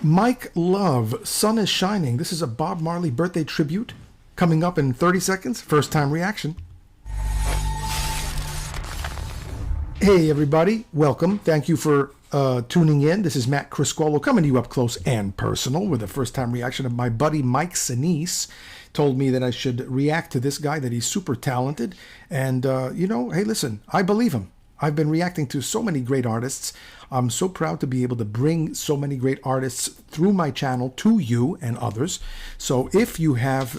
Mike Love, Sun is Shining. This is a Bob Marley birthday tribute coming up in 30 seconds. First time reaction. Hey everybody, welcome. Thank you for tuning in. This is Matt Criscuolo coming to you up close and personal with a first time reaction of my buddy Mike Sinise. Told me that I should react to this guy, that he's super talented. And, hey, listen, I believe him. I've been reacting to so many great artists. I'm so proud to be able to bring so many great artists through my channel to you and others. So if you have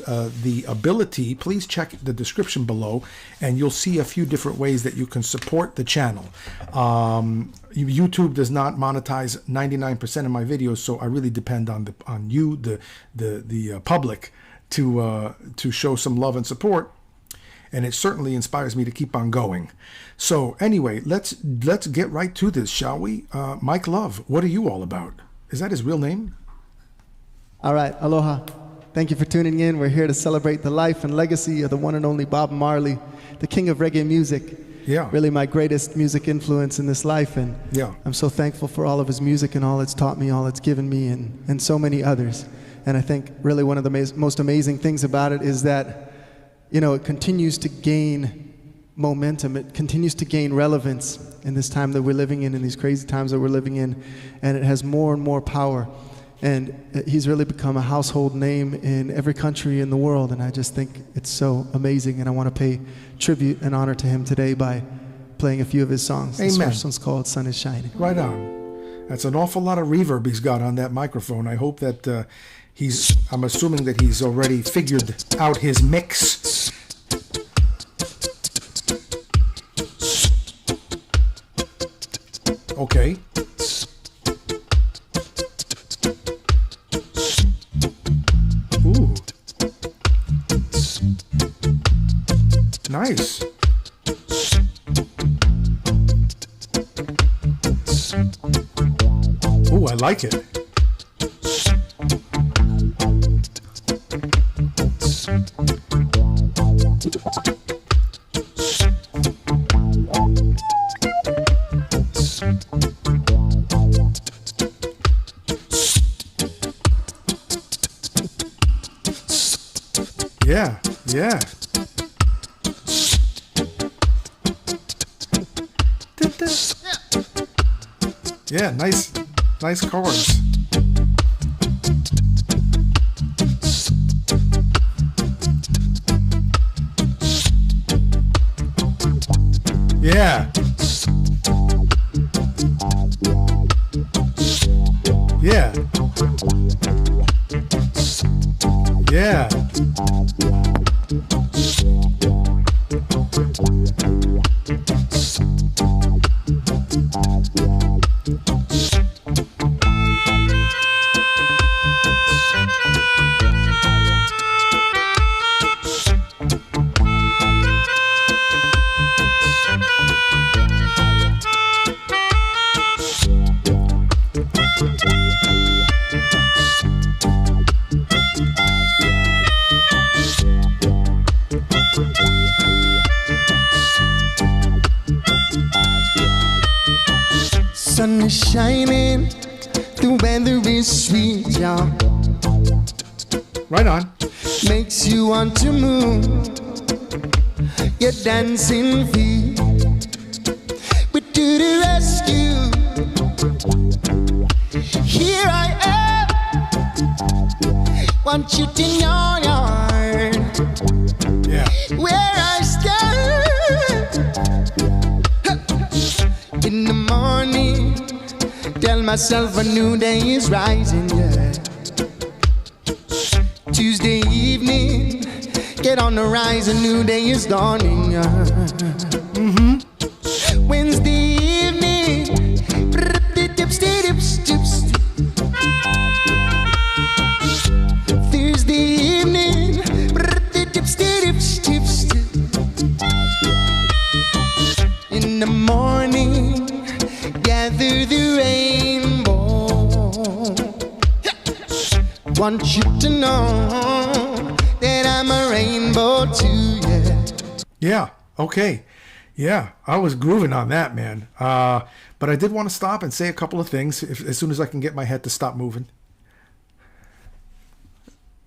the ability, please check the description below and you'll see a few different ways that you can support the channel. YouTube does not monetize 99% of my videos, so I really depend on you, the public, to show some love and support. And it certainly inspires me to keep on going. So anyway, let's get right to this, shall we? Mike Love, what are you all about? Is that his real name? All right, aloha. Thank you for tuning in. We're here to celebrate the life and legacy of the one and only Bob Marley, the king of reggae music. Yeah. Really my greatest music influence in this life. And yeah, I'm so thankful for all of his music and all it's taught me, all it's given me, and so many others. And I think really one of the most amazing things about it is that it continues to gain momentum. It continues to gain relevance in this time that we're living in these crazy times that we're living in. And it has more and more power. And he's really become a household name in every country in the world. And I just think it's so amazing. And I want to pay tribute and honor to him today by playing a few of his songs. Amen. This first one's called Sun is Shining. Right on. That's an awful lot of reverb he's got on that microphone. I hope that I'm assuming that he's already figured out his mix. Okay. Ooh. Nice. Ooh, I like it. Yeah, yeah. Yeah, nice chords. Yeah. Yeah. Yeah. Sun is shining, the weather is sweet, y'all. Right on. Makes you want to move your dancing feet. We do the rescue. Here I am. Want you to know yard. Yeah. Where I stand. In the morning, tell myself a new day is rising, yeah. Tuesday evening, get on the rise, a new day is dawning, yeah. Wednesday evening, Thursday evening, in the morning, gather the rainbow. Want you to know that I'm a rainbow too, yeah. Yeah, okay. Yeah, I was grooving on that, man. But I did want to stop and say a couple of things as soon as I can get my head to stop moving.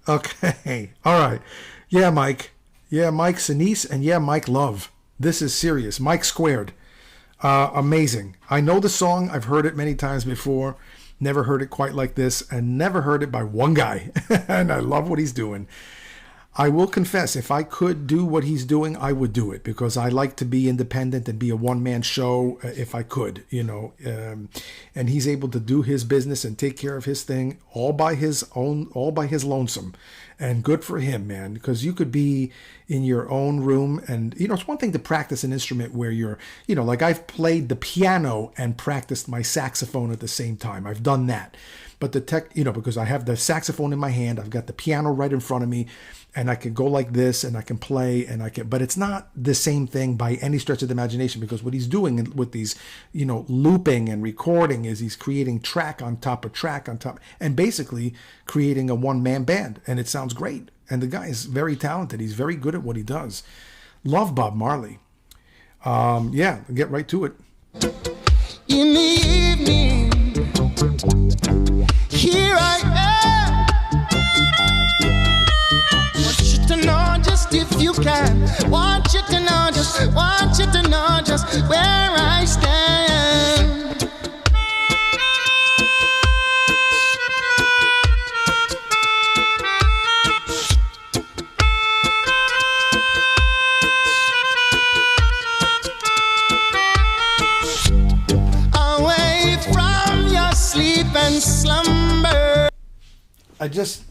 Okay. All right. Yeah, Mike. Yeah, Mike Sinise, and yeah, Mike Love. This is serious. Mike Squared. Amazing. I know the song. I've heard it many times before. Never heard it quite like this, and never heard it by one guy. And I love what he's doing. I will confess, if I could do what he's doing, I would do it, because I like to be independent and be a one-man show if I could, you know. And he's able to do his business and take care of his thing all by his lonesome. And good for him, man, because you could be in your own room and, you know, it's one thing to practice an instrument where you're, you know, like I've played the piano and practiced my saxophone at the same time. I've done that. But the tech, you know, because I have the saxophone in my hand, I've got the piano right in front of me, and I can go like this and I can play and I can, but it's not the same thing by any stretch of the imagination, because what he's doing with these, you know, looping and recording is he's creating track on top of track on top, and basically creating a one-man band, and it sounds great. And the guy is very talented. He's very good at what he does. Love Bob Marley. Yeah, get right to it. In the evening, here I am. Want you to know just if you can. Want you to know just where I stand. Away from your sleep and slumber. I just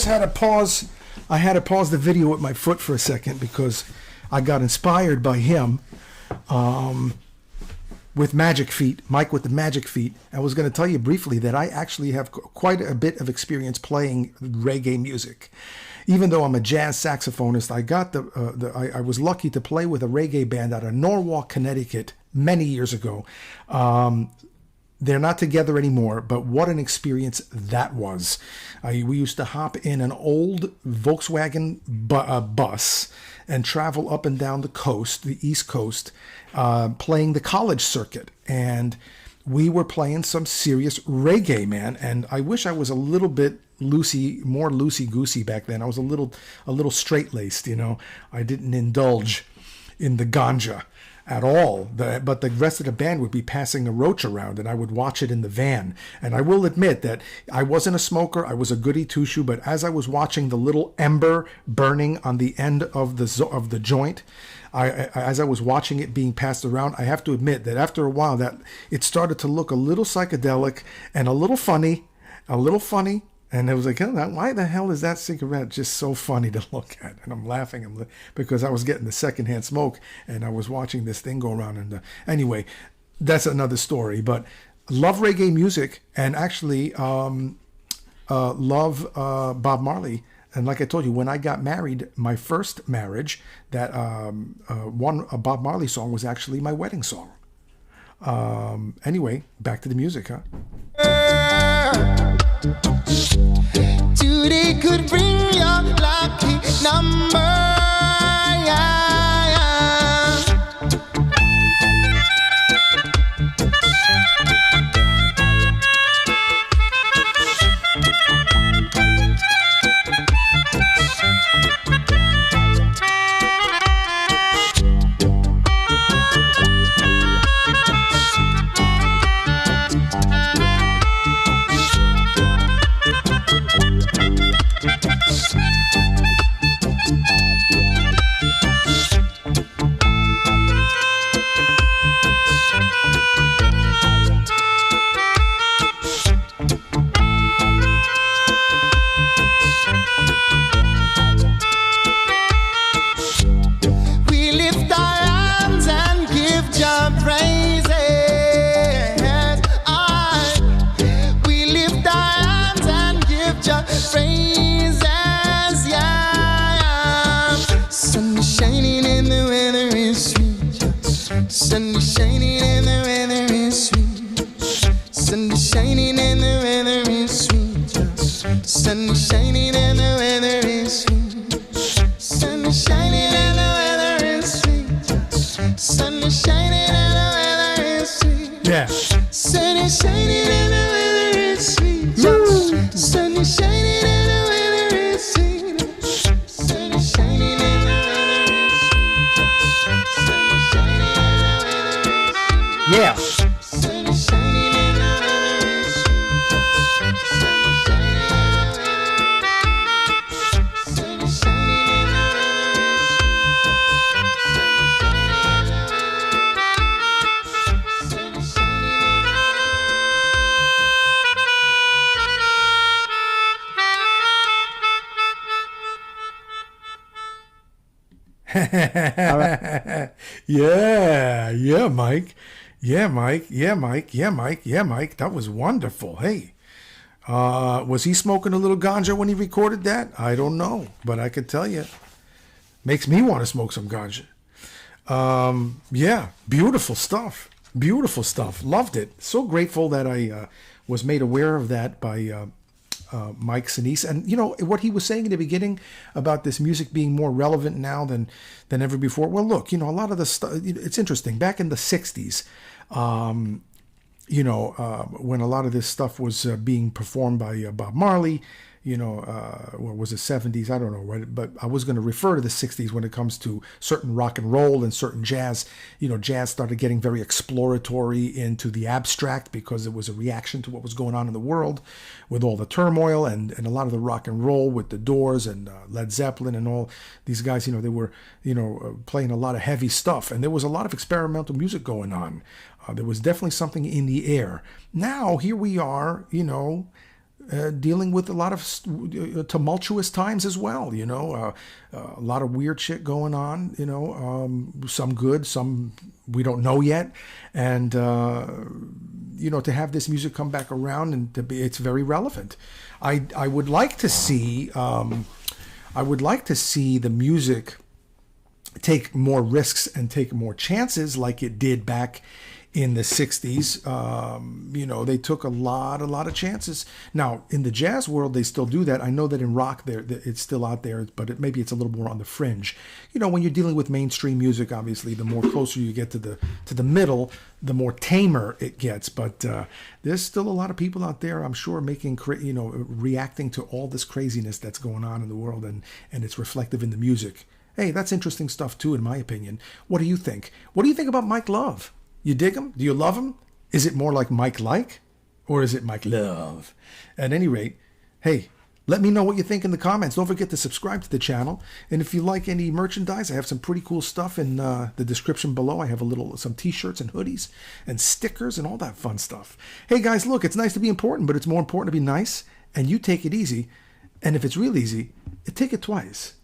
had to pause. I had to pause the video with my foot for a second because I got inspired by him with Magic Feet, Mike with the Magic Feet. I was going to tell you briefly that I actually have quite a bit of experience playing reggae music. Even though I'm a jazz saxophonist, I was lucky to play with a reggae band out of Norwalk, Connecticut many years ago. They're not together anymore, but what an experience that was. We used to hop in an old Volkswagen bus and travel up and down the coast, the East Coast, playing the college circuit. And we were playing some serious reggae, man. And I wish I was a little bit more loosey-goosey back then. I was a little straight-laced, you know. I didn't indulge in the ganja at all, but the rest of the band would be passing a roach around, and I would watch it in the van. And I will admit that I wasn't a smoker. I was a goody two-shoe, but as I was watching the little ember burning on the end of the joint, as I was watching it being passed around, I have to admit that after a while, that it started to look a little psychedelic and a little funny. And it was like, why the hell is that cigarette just so funny to look at? And I'm laughing because I was getting the secondhand smoke and I was watching this thing go around. And anyway, that's another story. But love reggae music, and actually love Bob Marley. And like I told you, when I got married, my first marriage, that a Bob Marley song was actually my wedding song. Anyway, back to the music, huh? Today could bring your lucky number. Sun is shining and the weather is sweet. Sun is shining and the weather is sweet. Sun is shining and the weather is sweet. Sun is shining and the weather is sweet. Sun is shining and the weather is sweet. Yeah. Sun is shining and the weather is sweet. is shining and the weather is sweet. Sun is shining and the weather is sweet. Sun is shining and the weather is sweet. Yeah. Sun is shining and the weather is sweet. Sun is shining and the weather is sweet. Sun is shining and the weather is sweet. Sun is shining. Yeah, Mike. Yeah, Mike. Yeah, Mike. Yeah, Mike. Yeah, Mike. That was wonderful. Hey, was he smoking a little ganja when he recorded that? I don't know, but I could tell you, makes me want to smoke some ganja. Yeah, beautiful stuff. Beautiful stuff. Loved it. So grateful that I was made aware of that by Mike Sinise. And you know what he was saying in the beginning about this music being more relevant now than ever before. Well, look, you know, a lot of the stuff, it's interesting. Back in the 60s, when a lot of this stuff was being performed by Bob Marley, or was it 70s? I don't know, right? But I was going to refer to the 60s when it comes to certain rock and roll and certain jazz. Jazz started getting very exploratory into the abstract because it was a reaction to what was going on in the world with all the turmoil, and a lot of the rock and roll with the Doors and Led Zeppelin and all these guys, they were, playing a lot of heavy stuff, and there was a lot of experimental music going on. There was definitely something in the air. Now, here we are, dealing with a lot of tumultuous times as well, a lot of weird shit going on, some good, some we don't know yet. And, to have this music come back around and it's very relevant. I would like to see, the music take more risks and take more chances like it did back in the 60s. They took a lot of chances. Now, in the jazz world, they still do that. I know that in rock, it's still out there, but maybe it's a little more on the fringe. When you're dealing with mainstream music, obviously, the more closer you get to the middle, the more tamer it gets. But there's still a lot of people out there, I'm sure, reacting to all this craziness that's going on in the world, and it's reflective in the music. Hey, that's interesting stuff too, in my opinion. What do you think? What do you think about Mike Love? You dig him? Do you love him? Is it more like Mike-like? Or is it Mike Love? At any rate, hey, let me know what you think in the comments. Don't forget to subscribe to the channel. And if you like any merchandise, I have some pretty cool stuff in the description below. I have some t-shirts and hoodies and stickers and all that fun stuff. Hey guys, look, it's nice to be important, but it's more important to be nice. And you take it easy. And if it's real easy, take it twice.